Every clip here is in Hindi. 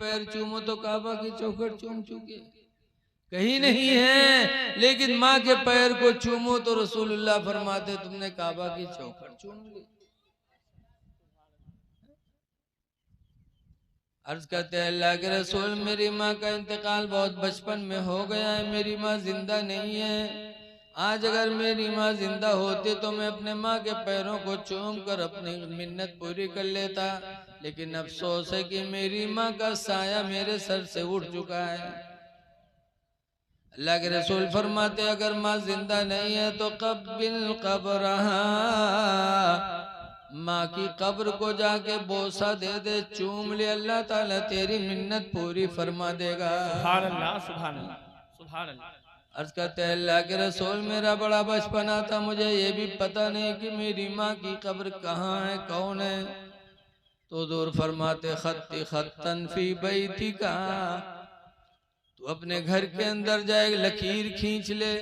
पैर चूमो तो काबा की चौखट चूम चुके, कहीं नहीं है। लेकिन माँ के पैर को चूमो तो रसूलुल्लाह फरमाते तुमने काबा की चौखट चूम ली। अर्ज करते हैं अल्लाह के रसूल, मेरी माँ का इंतकाल बहुत बचपन में हो गया है, मेरी माँ जिंदा नहीं है। आज अगर मेरी माँ जिंदा होती तो मैं अपने माँ के पैरों को चूम कर अपनी मिन्नत पूरी कर लेता, लेकिन अफसोस है कि मेरी माँ का साया मेरे सर से उठ चुका है। अल्लाह के रसूल फरमाते अगर माँ जिंदा नहीं है तो कब्बिल कब्रहा, माँ की कब्र को जाके बोसा दे दे, चूम ले, अल्लाह ताला तेरी मिन्नत पूरी फरमा देगा। सुभान अल्लाह, सुभान अल्लाह, सुभान अल्लाह। अर्ज करते हैं अल्लाह के रसूल, मेरा बड़ा बचपना था, मुझे ये भी पता नहीं कि मेरी माँ की कब्र कहाँ है, कौन है। तो दूर फरमाते खत्ती खत्तन फी बैतिका, तू अपने घर के अंदर जाए लकीर खींच ले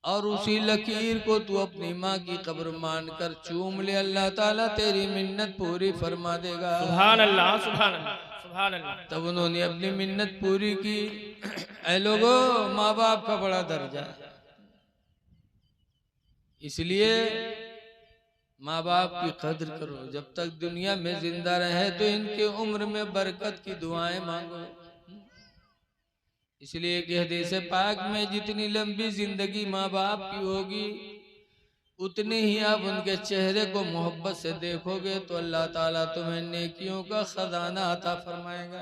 और उसी लकीर को तू अपनी माँ की कब्र मान कर चूम ले, अल्लाह ताला तेरी मिन्नत पूरी फरमा देगा। सुभान अल्लाह, सुभान अल्लाह, सुभान अल्लाह। तब उन्होंने अपनी मिन्नत पूरी की। ऐ लोगों, माँ बाप का बड़ा दर्जा है, इसलिए माँ बाप की कद्र करो। जब तक दुनिया में जिंदा रहे तो इनके उम्र में बरकत की दुआएं मांगो। इसलिए कि हदीस पाक में जितनी लंबी जिंदगी माँ बाप की होगी उतनी ही आप उनके चेहरे को मोहब्बत से देखोगे तो अल्लाह ताला तुम्हें नेकियों का खजाना अता फरमाएगा।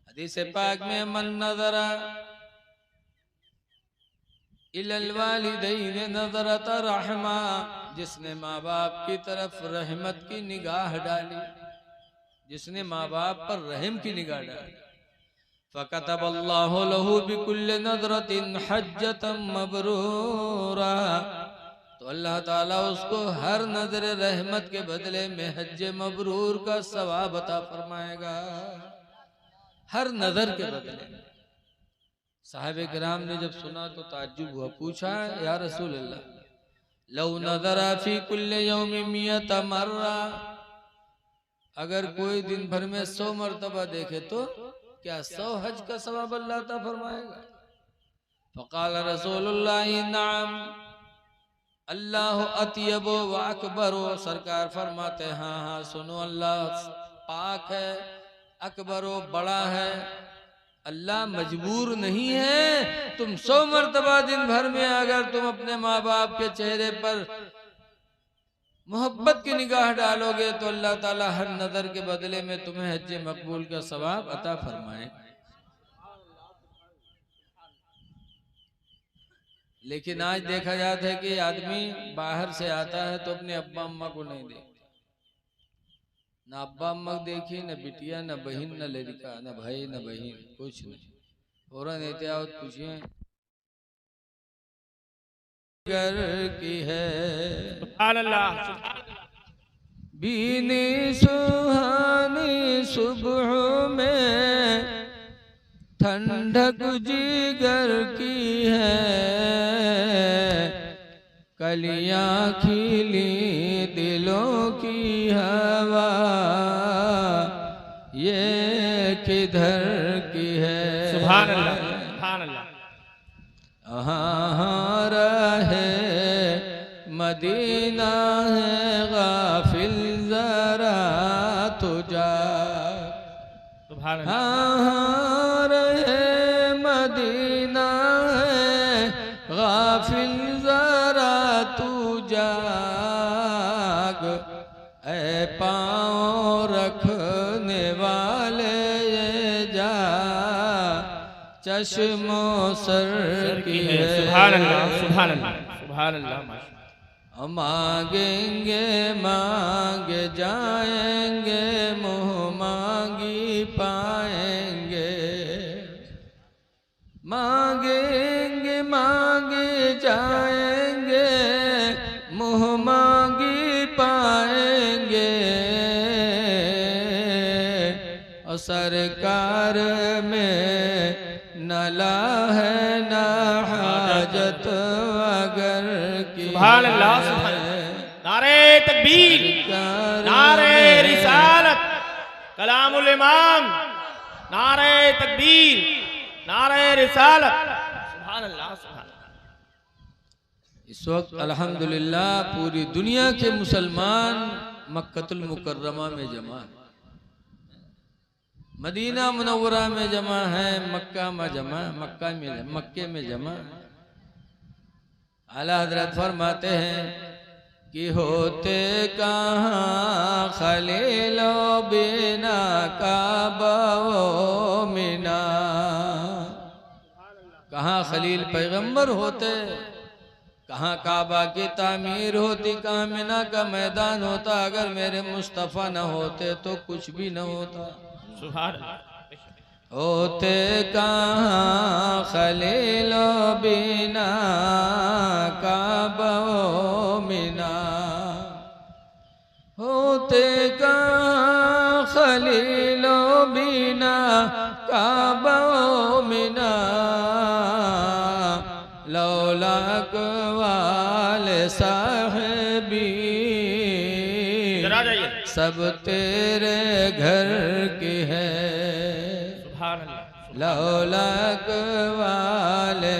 हदीस पाक में मन नज़रा इलल वालिदैन नज़रत रहमा, जिसने माँ बाप की तरफ रहमत की निगाह डाली, जिसने माँ बाप पर रहम की निगाह डाली, फ़कतब अल्लाहु लहू बिकुल्लि नज़रतिन हज्जतन मबरूरा, तो अल्लाह ताला उसको हर नजर रहमत के बदले में हज्ज मबरूर का सवाब अता फरमाएगा। हर नजर के बदले में। साहिब किराम ने जब सुना तो ताज्जुब हुआ, पूछा या रसूल अल्लाह, लौ नज़रा फी कुल्लि यौमिन मियत मर्रा, अगर कोई दिन भर में 100 मरतबा देखे तो क्या 100 हज का सवाब अल्लाह ता फरमाएगा। फ़क़ाल रसूलुल्लाह नअम अल्लाह अत्यब व अकबर, सरकार फरमाते हाँ हाँ सुनो, अल्लाह पाक है, अकबर बड़ा है, अल्लाह मजबूर नहीं है। तुम 100 मरतबा दिन भर में अगर तुम अपने माँ बाप के चेहरे पर मोहब्बत की निगाह डालोगे तो अल्लाह ताला हर नजर के बदले में तुम्हें हज मकबूल का सवाब अता फरमाए। लेकिन आज देखा जाता है कि आदमी बाहर से आता है तो अपने अब्बा अम्मा को नहीं देखता, ना अब्बा अम्मा देखी, न बिटिया, न बहन, न लड़का, न भाई, न बहन, कुछ नहीं। फौरन एहतियात पूछिए घर की है, सुभान अल्लाह, बीनी सुहानी सुबह में ठंडक जिगर की है, कलियां खिली दिलों की हवा ये किधर की है। सुभान अल्लाह, सुभान अल्लाह। हाँ रहे मदीना है गाफिल जरा तुझा, सुभान अल्लाह। हाँ रहे मदीना है गाफिल जरा तू जाग, ऐ पाँव रखने वाले ये जा चश्मों सर की है। सुभान अल्लाह, सुभान अल्लाह, सुभान अल्लाह। मांगेंगे मांगे जाएंगे, मुँह मांगी पाएंगे, मांगेंगे मांगे जाएंगे, मुँह मांगी पाएंगे, और सरकार में नला है ना हाजत अगर की। सुभान अल्लाह, सुभान अल्लाह। नारे तकबीर, नारे रिसालत, कलामुल इमाम, नारे तकबीर, नारे रिसालत, सुभान अल्लाह, सुभान अल्लाह। इस वक्त अल्हम्दुलिल्लाह पूरी दुनिया के मुसलमान मक्कतुल मुकर्रमा में जमा है, मदीना मुनव्वरा में जमा है, मक्का में जमा, मक्के में जमा। आला हजरत फरमाते हैं कि होते कहाँ खलीलो बिना काबा मिना, कहाँ खलील पैगंबर होते, कहाँ काबा की तामीर होती, कहाँ मिना का मैदान होता। अगर मेरे मुस्तफ़ा न होते तो कुछ भी न होता। सुभान अल्लाह। होते कहाँ खलीलो बिना काबा मिना, होते कहाँ खलीलो बिना काबा मिना, लौलाक वाले साहिबी सब तेरे घर की है। लौलाक वाले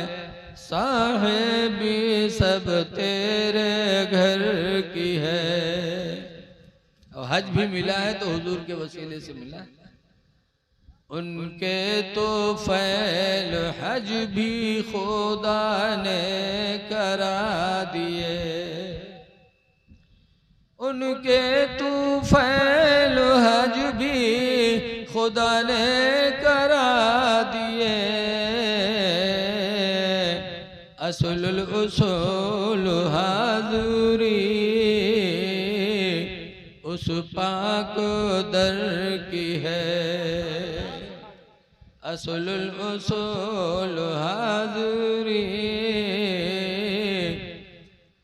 साहिबी सब तेरे घर की है। और हज भी मिला है तो हुजूर के वसीले से मिला है। उनके तो फैल हज भी खुदा ने करा दिए, उनके तो फैल हज भी खुदा ने करा दिए। असलुल उसूल हाज़ुरी उस पाक दर की है। असलुल उसूल हाज़ुरी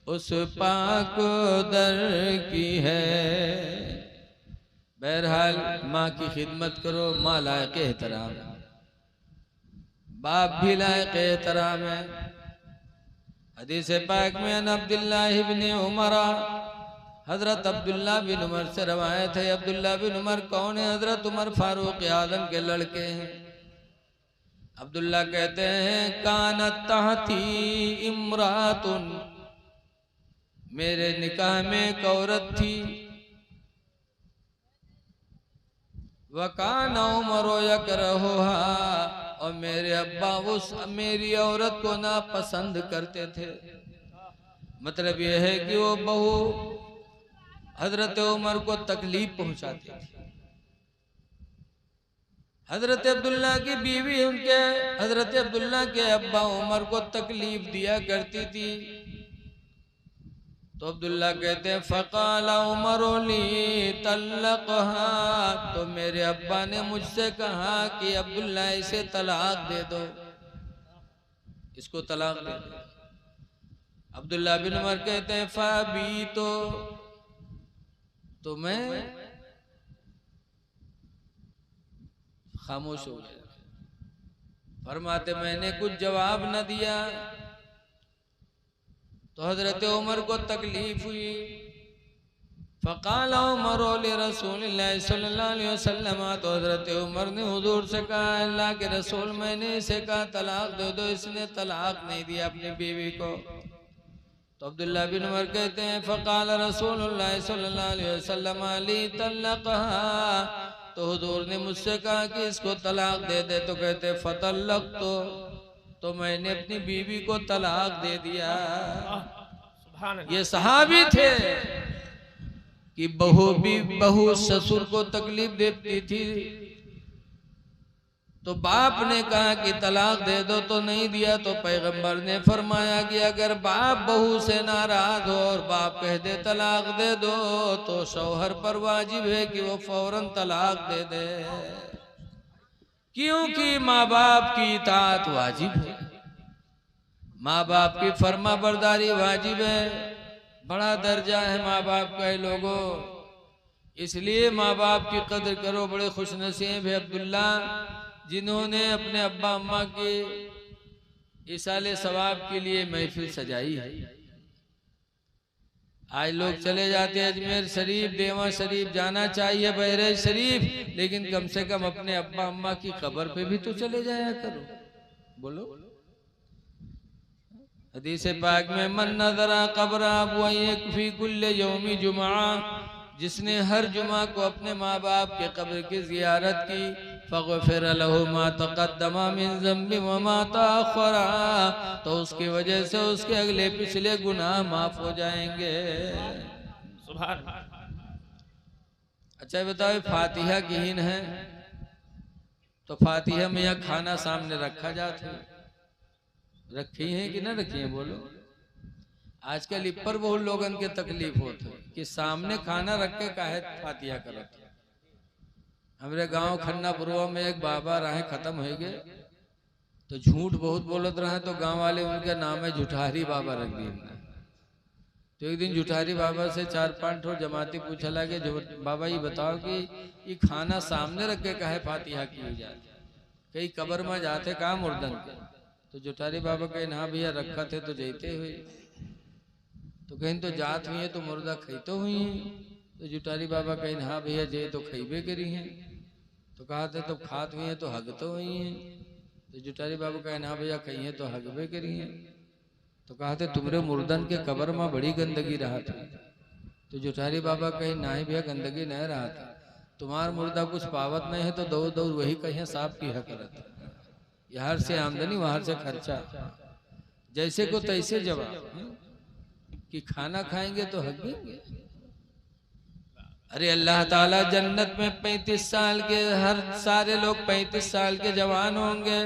उस पाक दर की है। बहरहाल माँ की खिदमत करो, माँ लायक एहतराम, बाप भी लायक एहतराम है। हदीस पाक में अन अब्दुल्लाह इब्न उमर, हजरत अब्दुल्ला बिन उमर से रवायत है। अब्दुल्ला बिन उमर कौन है? हजरत उमर फारूक आजम के लड़के हैं। अब्दुल्ला कहते हैं कानत तहती इमरातुन, मेरे निकाह में एक औरत थी। वकाना उमर यकरहुहा, और मेरे अब्बा उस मेरी औरत को ना पसंद करते थे। मतलब यह है कि वो बहू हजरत उमर को तकलीफ पहुंचाती थी। हजरत अब्दुल्ला की बीवी उनके हजरत अब्दुल्ला के अब्बा उमर को तकलीफ दिया करती थी। तो अब्दुल्ला कहते हैं फ़क़ाल उमर ली तल्लक़हा, तो मेरे अब्बा ने मुझसे कहा कि अब्दुल्ला इसे तलाक दे दो, इसको तलाक दे दो। अब्दुल्ला बिन उमर कहते हैं फ़ाबी, तो मैं खामोश हो गया। फरमाते मैंने कुछ जवाब न दिया तो हजरत उमर को तकलीफ हुई। फ़क़ाल उमर रसूलुल्लाह सल्लल्लाहु अलैहि वसल्लम, तो हजरत उमर ने हुजूर से कहा अल्लाह के रसूल मैंने इसे कहा तलाक दे दो, इसने तलाक नहीं दिया अपनी बीवी को। तो अब्दुल्ला बिन उमर कहते हैं फ़क़ाल रसूलुल्लाह सल्लल्लाहु अलैहि वसल्लम ली तल्लक़हा, तो हुजूर ने मुझसे कहा कि इसको तलाक दे दे। तो कहते फ़तल्लक़तु, तो मैंने अपनी बीवी को तलाक दे दिया। ये सहाबी थे कि बहू ससुर को तकलीफ देती थी तो बाप ने कहा कि तलाक दे दो, तो नहीं दिया। तो पैगंबर ने फरमाया कि अगर बाप बहू से नाराज हो और बाप कह दे तलाक दे दो, तो शौहर पर वाजिब है कि वो फौरन तलाक दे दे, क्योंकि माँ बाप की इताअत वाजिब है, माँ बाप की फर्मा बरदारी वाजिब है। बड़ा दर्जा है माँ बाप का लोगों, इसलिए माँ बाप की कदर करो। बड़े खुशनसीब है अब्दुल्ला जिन्होंने अपने अब्बा अम्मा के इसाले सवाब के लिए महफिल सजाई है। आज लोग चले जाते हैं अजमेर शरीफ, देवा शरीफ, जाना चाहिए बहराइच शरीफ, लेकिन कम से कम अपने अब्बा अम्मा की कब्र पे भी तो चले जाया करो। बोलो, हदीस पाक में मन नज़रा कब्र अबवैक फी कुल्ले यौमी जुमा, जिसने हर जुमा को अपने माँ बाप के कब्र की जियारत की, फग़फ़िर लहू मा तक़द्दम मिन ज़म्बि व मा तअख़्ख़रा, तो उसकी वजह से उसके अगले पिछले गुनाह माफ हो जाएंगे। सुभान। अच्छा बताओ, फातिहा गिन है तो फातिहा में यह खाना सामने रखा जाता है, रखी है कि ना रखी है? बोलो। आजकल इपर बहुत लोगन के तकलीफ होते कि सामने खाना रख के काहे फातिहा करत। हमारे गांव खन्नापुरवा में एक बाबा रहे, खत्म हो गए, तो झूठ बहुत बोलत रहे, तो गांव वाले उनका नाम है झूठारी बाबा रख दिए। तो एक दिन झूठारी बाबा से 4-5 ठो जमाती पूछा लगे, जो बाबा ये बताओ कि ये खाना सामने रख के काहे फातिहा की जाती, कई कब्र में जाते कहा मुर्दन के? तो जुठारी बाबा कहे ना भैया रखा थे तो जैते हुए, तो कहीं तो जात हुई है तो मुर्दा खईतो हुई है। तो जुठारी बाबा कहे हाँ भैया जय तो खईबे करी हैं। तो कहा थे तो खात हुई है तो हग तो हुई है। तो जुठारी बाबा कहे ना भैया कही है तो हगबे करी हैं। तो कहा थे तुमरे मुर्दन के कब्र में बड़ी गंदगी रहा था। तो जुठारी बाबा कहे ना ही भैया गंदगी नहीं रहा था, तुम्हार मुर्दा कुछ पावत नहीं है तो दौड़ दौड़ वही कहीं साफ की करत, यहाँ से आमदनी वहां से खर्चा, जैसे को तैसे जवाब कि खाना खाएंगे तो हगेंगे। अरे अल्लाह ताला जन्नत में 35 साल के हर सारे लोग 35 साल के जवान होंगे,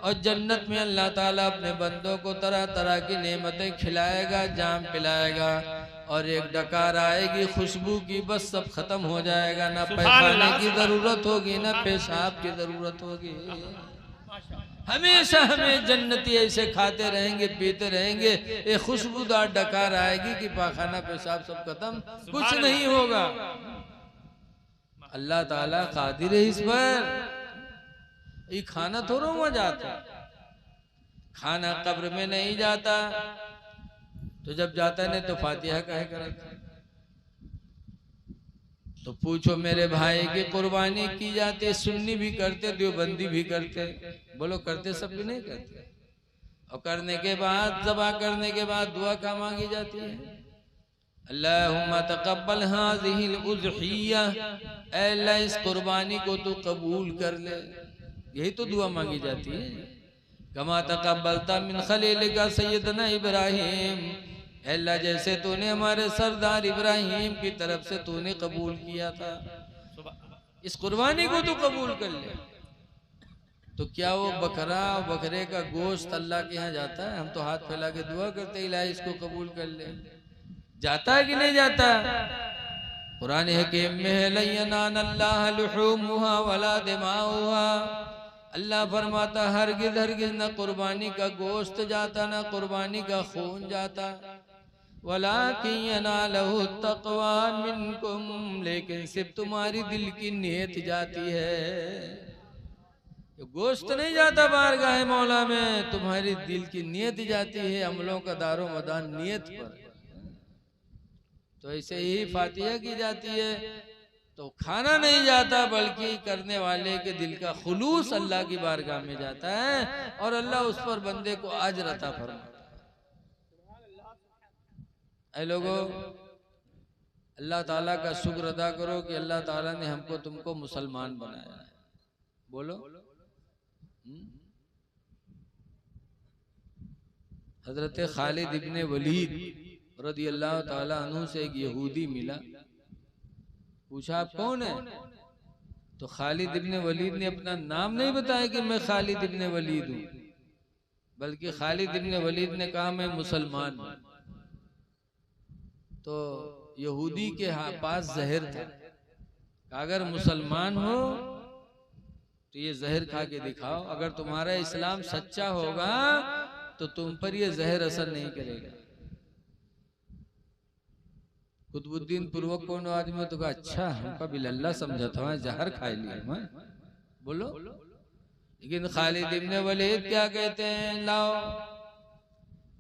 और जन्नत में अल्लाह ताला अपने बंदों को तरह तरह की नेमतें खिलाएगा, जाम पिलाएगा, और एक डकार आएगी खुशबू की, बस सब खत्म हो जाएगा, ना पैखाने की जरूरत होगी ना पेशाब की जरूरत होगी। हमेशा हमें जन्नती ऐसे खाते रहेंगे पीते रहेंगे, एक खुशबूदार डकार आएगी कि पाखाना पेशाब सब खत्म, कुछ नहीं होगा। अल्लाह ताला कादिर है इस पर। ये खाना थोड़ा हुआ जाता, खाना कब्र में नहीं जाता, तो जब जाता नहीं तो फातिहा काहे करता। तो पूछो मेरे भाई की कुर्बानी की जाती है, सुन्नी भी करते, देवबंदी भी करते, बोलो करते सब भी नहीं करते। और करने के बाद ज़बा करने के बाद दुआ क्या मांगी जाती है? अल्लाहुम्मा तक़ब्बल हाज़िहिल उज़हिय्या, ऐ अल्लाह इस कुर्बानी को तू कबूल कर ले, यही तो दुआ मांगी जाती है। कमा तक़ब्बलता मिन खलीलिका सय्यदना इब्राहीम, अल्लाह जैसे तूने हमारे सरदार इब्राहिम की तरफ से तूने कबूल किया था, इस कुर्बानी को तू कबूल कर ले। तो क्या वो बकरा और बकरे का गोश्त अल्लाह के यहाँ जाता है? हम तो हाथ फैला के दुआ करते इलाही इसको कबूल कर ले, जाता है कि नहीं जाता? कुरान हकीम में है लन यनालल्लाह लुहूमुहा वला दिमाउहा, अल्लाह फरमाता हरगिज़ हरगिज़ न कुर्बानी का गोश्त जाता, न कुर्बानी का खून जाता, वलाकिन यनालहु तक़वा मिनकुम, लेकिन सिर्फ तुम्हारी दिल की नियत जाती है। गोश्त नहीं जाता बारगाह मौला में, तुम्हारी दिल की नियत जाती है, अमलों का दारो मदान नियत पर। तो ऐसे ही फातिहा की जाती है, तो खाना नहीं जाता बल्कि करने वाले के दिल का खुलूस अल्लाह की बारगाह में जाता है, और अल्लाह उस पर बंदे को अजर अता फरमाता है। ऐ लोगों, अल्लाह ताला का शुक्र अदा करो कि अल्लाह ताला ने हमको तुमको मुसलमान बनाया है। बोलो। हजरत खालिद इब्ने वलीद रज़ी अल्लाह ताला अन्हु से एक यहूदी मिला, पूछा आप कौन है? तो खालिद इब्ने वलीद ने अपना नाम नहीं बताया कि मैं खालिद इब्ने वलीद हूँ, बल्कि खालिद इब्ने वलीद ने कहा मैं मुसलमान हूँ। तो यहूदी के पास जहर था, अगर मुसलमान हो तो ये जहर खा के दिखाओ, अगर तुम्हारा इस्लाम सच्चा होगा तो तुम पर ये जहर असर नहीं करेगा। कुतुबुद्दीन पूर्वक कौन आदमी तो कहा अच्छा हमका बिल्ला समझा था, जहर खा लिया मैं। बोलो। लेकिन खालिद इब्ने वलीद क्या कहते हैं, लाओ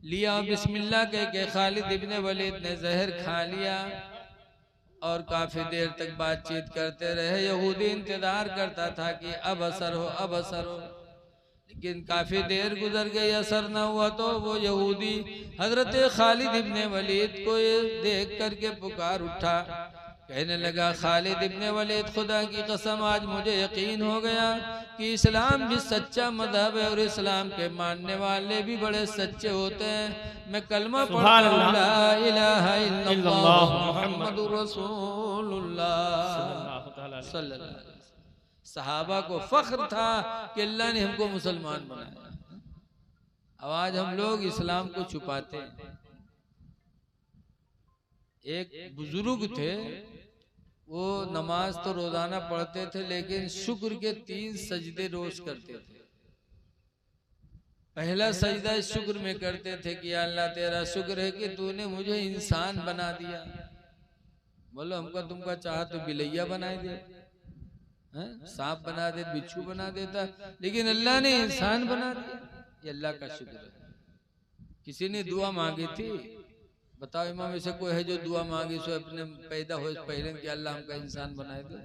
लिया और बिस्मिल्लाह कह के खालिद इब्ने वलीद ने जहर खा लिया और काफी देर तक बातचीत करते रहे। यहूदी इंतजार करता था कि अब असर हो, अब असर हो, लेकिन काफी देर गुजर गई, असर न हुआ। तो वो यहूदी हजरत खालिद इब्ने वलीद को ये देख करके पुकार उठा, कहने लगा, खालिद इब्ने वलीद, खुदा की कसम आज मुझे यकीन हो गया कि इस्लाम भी सच्चा मजहब है और इस्लाम के मानने वाले भी बड़े सच्चे होते हैं। मैं कलमा पढ़ता हूं, ला इलाहा इल्लल्लाह मुहम्मदुर रसूलुल्लाह सल्लल्लाहु अलैहि वसल्लम। सहाबा को फख्र था कि अल्लाह ने हमको मुसलमान बनाया। अब आज हम लोग इस्लाम को छुपाते हैं। एक बुजुर्ग थे, वो नमाज तो रोजाना पढ़ते थे, लेकिन शुक्र के 3 सजदे रोज करते थे। पहला सजदा शुक्र में करते थे कि अल्लाह तेरा शुक्र है कि तूने मुझे इंसान बना दिया। बोलो, हमका तुमका चाहा तो बिलैया बना दे, सांप बना दे, बिच्छू बना देता, लेकिन अल्लाह ने इंसान बना दिया। ये अल्लाह का शुक्र है। किसी ने दुआ मांगी थी, बताओ इमाम ऐसे कोई है जो दुआ मांगी सो अपने पैदा हो पहले कि अल्लाह हमका इंसान बनाए दे?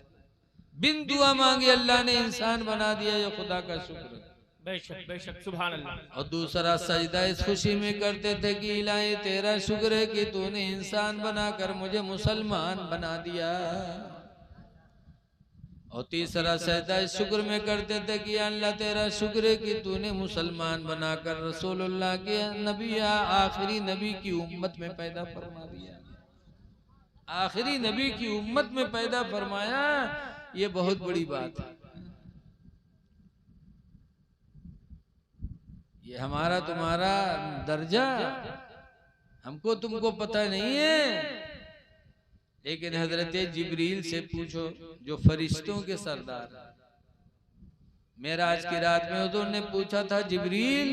बिन दुआ मांगे अल्लाह ने इंसान बना दिया। ये खुदा का शुक्र है। बेशक बेशक, सुभान अल्लाह। और दूसरा सजदा इस खुशी में करते थे कि इलाही तेरा शुक्र है कि तूने इंसान बनाकर मुझे मुसलमान बना दिया। और तीसरा सजदा इस शुक्र में करते थे कि अल्लाह तेरा शुक्र है कि तूने मुसलमान बनाकर रसूलुल्लाह के नबी, आखिरी नबी की उम्मत में पैदा फरमा दिया। आखिरी नबी की उम्मत में पैदा फरमाया, ये बहुत बड़ी बात है। ये हमारा तुम्हारा दर्जा हमको तुमको पता नहीं है, लेकिन हजरत जिब्रील से पूछो जो फरिश्तों के सरदार। मेराज की रात में हुजूर ने पूछा था, जिब्रील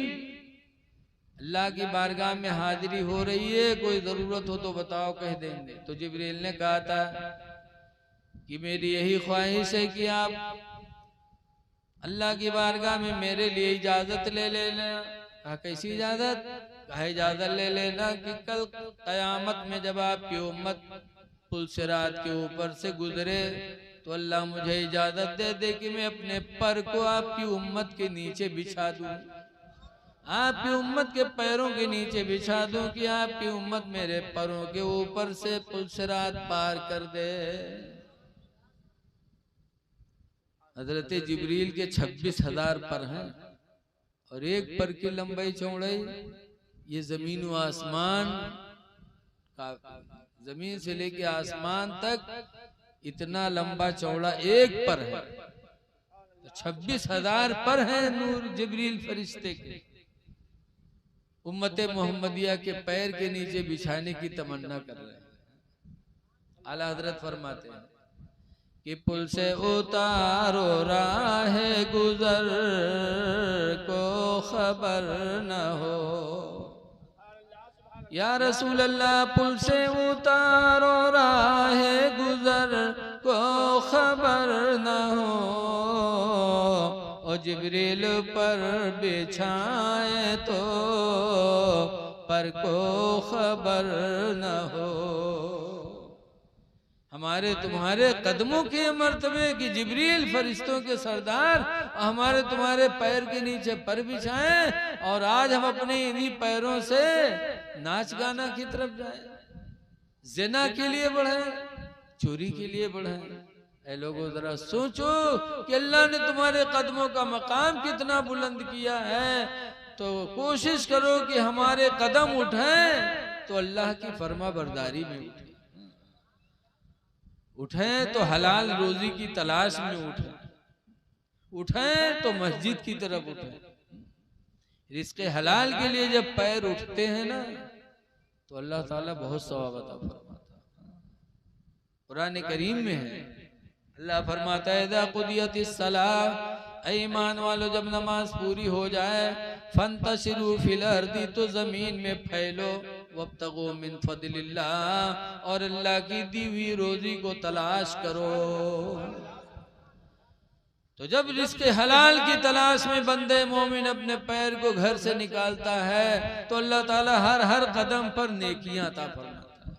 अल्लाह की बारगाह में हाजिरी हो रही है, कोई जरूरत हो तो बताओ, कह देंगे। तो जिब्रील ने कहा था कि मेरी यही ख्वाहिश है कि आप अल्लाह की बारगाह में मेरे लिए इजाजत ले लेना। कहा कैसी इजाजत? कहा इजाजत ले लेना कि कल कयामत में जब आपकी उम्मत पुल सिरात के ऊपर से गुजरे तो अल्लाह मुझे इजाजत दे दे कि मैं अपने पर को आपकी उम्मत के नीचे बिछा दूं, आपकी उम्मत के पैरों के नीचे बिछा दूं कि आपकी उम्मत मेरे पैरों के ऊपर से पुल सिरात पार कर दे। हजरत जिब्रील के 26,000 पर हैं और एक पर की लंबाई चौड़ाई ये जमीन व आसमान का, जमीन से लेके आसमान तक इतना लंबा चौड़ा एक पर है। तो 26,000 पर है नूर जिब्रील फरिश्ते के। उम्मत मोहम्मदिया के पैर के नीचे बिछाने की तमन्ना कर रहे हैं। आला हजरत फरमाते हैं कि पुल से उतारो राह गुजर को खबर न हो, या रसूल अल्लाह पुल से उतारो राह गुजर को खबर न हो, और जिब्रील पर बिछाए तो पर को खबर न हो। हमारे तुम्हारे कदमों के मर्तबे की जिब्रील फरिश्तों के सरदार हमारे तुम्हारे पैर के नीचे पर बिछाएं, और आज हम अपने इन्हीं पैरों से नाच गाना की तरफ जाएं, ज़िना के लिए बढ़े, चोरी के लिए बढ़े। ऐ लोगों जरा सोचो कि अल्लाह ने तुम्हारे कदमों का मकाम कितना बुलंद किया है, तो कोशिश करो कि हमारे कदम उठें तो अल्लाह की फर्मा बरदारी में उठें, तो हलाल रोजी की तलाश में उठें तो मस्जिद की तरफ उठें। रिज़्क़े हलाल के लिए जब पैर उठते हैं ना तो अल्लाह ताला बहुत सवाब अता फरमाता है। कुरान करीम में है, अल्लाह फरमाता है इज़ा कुदियतिस सलाह, ईमान वालों जब नमाज पूरी हो जाए, फंतशिरू फिल अर्दी, तो जमीन में फैलो, वब्तगू मिन फदलिल्लाह, और अल्लाह की दी हुई रोजी को तलाश करो। तो जब रिज़्क़ हलाल की तलाश में बंदे मोमिन अपने पैर को घर से निकालता है तो अल्लाह ताला हर हर कदम पर नेकियां अता फरमाता है।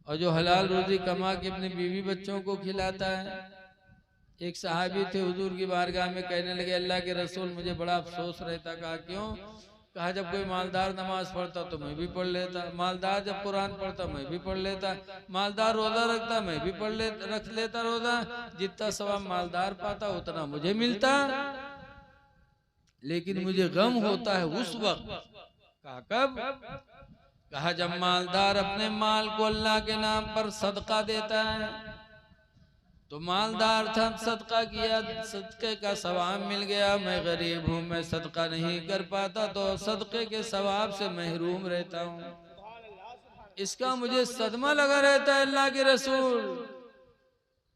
और जो हलाल रोजी कमा के अपने बीवी बच्चों को खिलाता है, एक सहाबी थे हुजूर की बारगाह में कहने लगे अल्लाह के रसूल मुझे बड़ा अफसोस रहता। कहा क्यों? कहा जब कोई मालदार नमाज पढ़ता तो मैं भी पढ़ लेता, मालदार जब कुरान पढ़ता मैं भी पढ़ लेता, मालदार रोजा रखता मैं भी रख लेता रोजा, जितना सवाब मालदार पाता उतना मुझे मिलता, लेकिन मुझे गम होता है उस वक्त। कहा कब? कहा जब मालदार अपने माल को अल्लाह के नाम पर सदका देता है तो मालदार था सदका किया, सदके का सवाब मिल गया, मैं गरीब हूँ, मैं सदका नहीं कर पाता तो सदके के सवाब से महरूम रहता हूँ। इसका मुझे सदमा लगा रहता है अल्लाह के रसूल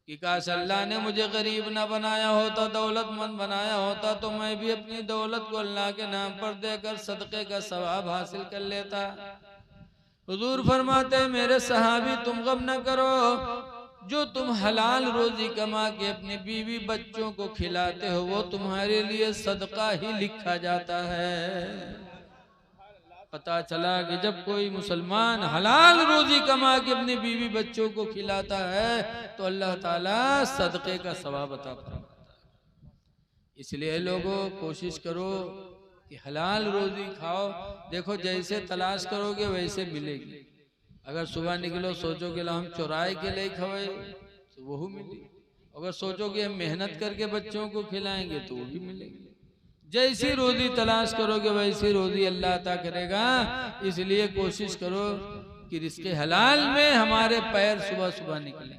कि काश अल्लाह ने मुझे गरीब ना बनाया होता, दौलतमंद बनाया होता तो मैं भी अपनी दौलत को अल्लाह के नाम पर देकर सदके का सवाब हासिल कर लेता। हुजूर फरमाते मेरे सहाबी तुम गम न करो, जो तुम हलाल रोजी कमा के अपनी बीवी बच्चों को खिलाते हो वो तुम्हारे लिए सदका ही लिखा जाता है। पता चला कि जब कोई मुसलमान हलाल रोजी कमा के अपनी बीवी बच्चों को खिलाता है तो अल्लाह ताला सदके का सवाब अता फरमाता है। इसलिए लोगों कोशिश करो कि हलाल रोजी खाओ। देखो जैसे तलाश करोगे वैसे मिलेगी। अगर सुबह निकलो सोचोगे हम चुराए के लिए खवाए तो वो मिलेगी, अगर सोचोगे हम मेहनत करके बच्चों को खिलाएंगे तो वो भी मिलेगी। जैसी रोजी तलाश करोगे वैसी रोजी अल्लाह अता करेगा। इसलिए कोशिश करो कि रिज़्क़ हलाल में हमारे पैर सुबह सुबह निकले।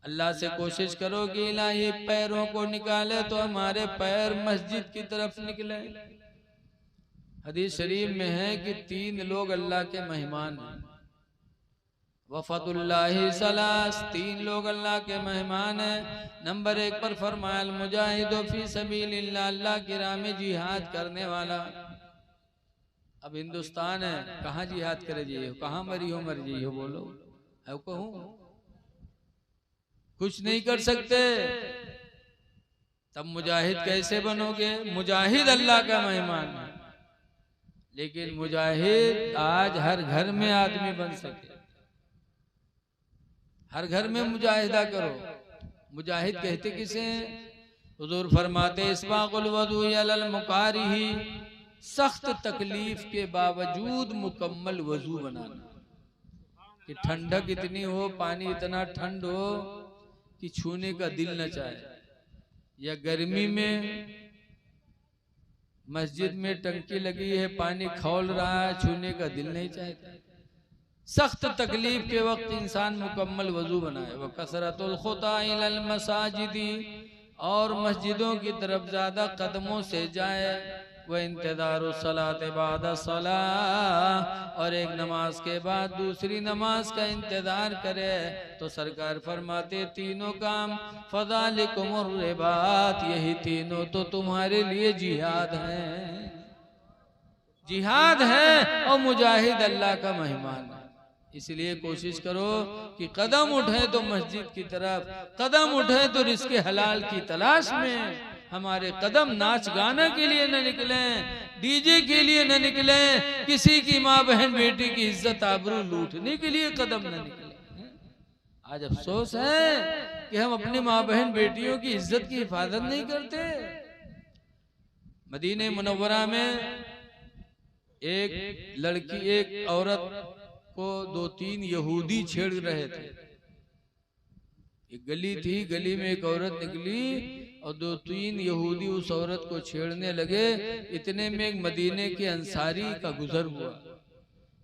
अल्लाह से कोशिश करो कि इलाही पैरों को निकाले तो हमारे पैर मस्जिद की तरफ निकले। हदीस शरीफ में है कि 3 लोग अल्लाह के मेहमान हैं। वफ़दुल्लाहि सलास, 3 लोग अल्लाह के मेहमान हैं। नंबर 1 पर फरमाया मुजाहिदो फी सबीलिल्लाह, अल्लाह की राह में जिहाद करने वाला। अब हिंदुस्तान है, कहाँ जिहाद करे जाइए, कहाँ मरी हो मर जाइए, बोलो है कहूँ कुछ नहीं कर सकते। तब मुजाहिद कैसे बनोगे? मुजाहिद अल्लाह का मेहमान है, लेकिन मुजाहिद आज हर घर में आदमी बन सके। हर घर में मुजाहिदा करो। मुजाहिद कहते किसे? हुजूर फरमाते इस्बागुल वज़ू अलल मुकारिही, सख्त तकलीफ के बावजूद मुकम्मल वजू बनाना। कि ठंडक इतनी हो, पानी इतना ठंड हो कि छूने का दिल न चाहे, या गर्मी में मस्जिद में टंकी लगी है पानी खौल रहा है, छूने का दिल नहीं चाहता। सख्त तकलीफ के वक्त इंसान मुकम्मल वजू बनाए। वह कसरतुल खुता इलल मसाजिदी, और मस्जिदों की तरफ ज्यादा कदमों से जाए। वह इंतज़ारु सलात बाद सलाह, और एक नमाज के बाद दूसरी नमाज का इंतजार करे। तो सरकार फरमाते तीनों काम फ़ज़ालिकुमुर रिबात, यही तीनों तो तुम्हारे लिए जिहाद है। जिहाद है और मुजाहिद अल्लाह का मेहमान है। इसलिए कोशिश करो कि कदम उठे तो मस्जिद की तरफ, कदम उठे तो रिज़्क़ हलाल की तलाश में। हमारे कदम नाच गाना के लिए न निकले, डीजे के लिए न निकले, किसी की माँ बहन बेटी की इज्जत आबरू लूटने के लिए कदम न निकले। आज अफसोस है कि हम अपनी माँ बहन बेटियों की इज्जत की हिफाजत नहीं करते। मदीने मुनव्वरा में एक लड़की, एक औरत को 2-3 यहूदी छेड़ रहे थे। एक गली थी, गली में एक औरत निकली और 2-3 यहूदी उस औरत को छेड़ने लगे। इतने में एक मदीने के अंसारी का गुजर हुआ।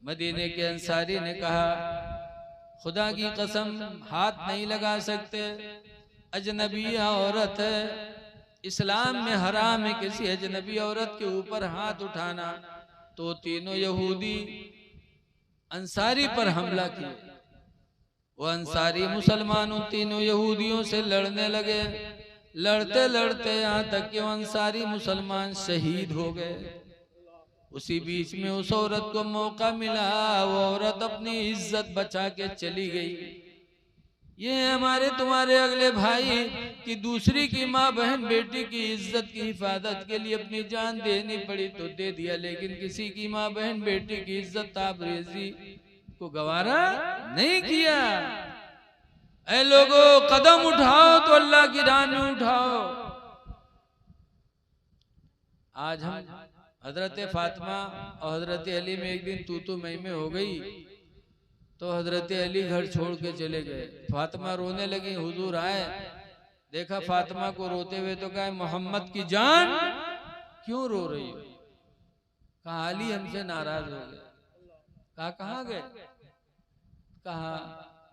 मदीने के अंसारी ने कहा खुदा की कसम हाथ नहीं लगा सकते, अजनबिया औरत है, इस्लाम में हराम है किसी अजनबी औरत के ऊपर हाथ उठाना। तो तीनों यहूदी अंसारी पर हमला किया। वो अंसारी मुसलमान उन तीनों यहूदियों से लड़ने लगे। लड़ते लड़ते यहाँ तक कि वो अंसारी मुसलमान शहीद हो गए। उसी बीच में उस औरत को मौका मिला, वो औरत अपनी इज्जत बचा के चली गई। ये है हमारे तुम्हारे अगले भाई कि दूसरी की माँ बहन बेटी की इज्जत की हिफाजत के लिए अपनी जान देनी पड़ी तो दे दिया, लेकिन किसी की माँ बहन बेटी की इज्जत आबरूज़ी को गवारा नहीं किया। ऐ लोगों, कदम उठाओ तो अल्लाह की राह में उठाओ। आज हम हजरत फातिमा और हजरत अली में एक दिन तू मैं में हो गई तो हजरत अली घर छोड़ के चले गए। फातिमा रोने लगी, हुजूर आए, देखा फातिमा को रोते हुए तो कहा मोहम्मद की जान क्यों रो रही हो? कहा अली हमसे नाराज हो गए। कहा कहाँ गए? कहा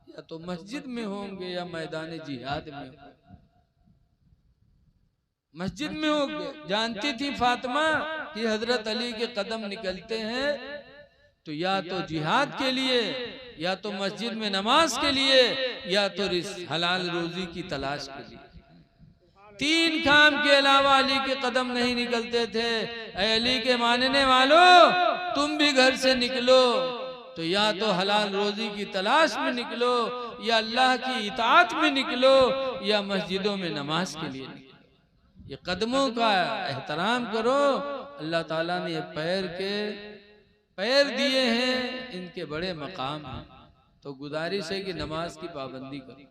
या तो मस्जिद में होंगे या मैदान जिहाद में। मस्जिद में होंगे। जानती थी फातिमा कि हजरत अली के कदम निकलते हैं तो या तो जिहाद के लिए, या तो मस्जिद में नमाज के लिए, या तो हलाल रोजी की तलाश के लिए। तीन काम के अलावा अली के कदम नहीं निकलते थे। अली के मानने वालों, तुम भी घर से निकलो तो या तो हलाल रोजी की तलाश में निकलो, या अल्लाह की इताअत में निकलो, या मस्जिदों में नमाज के लिए निकलो। ये कदमों का एहतराम करो। अल्लाह ताला ने पैर दिए हैं, इनके बड़े मकाम हैं। तो गुजारिश है कि नमाज की पाबंदी करो।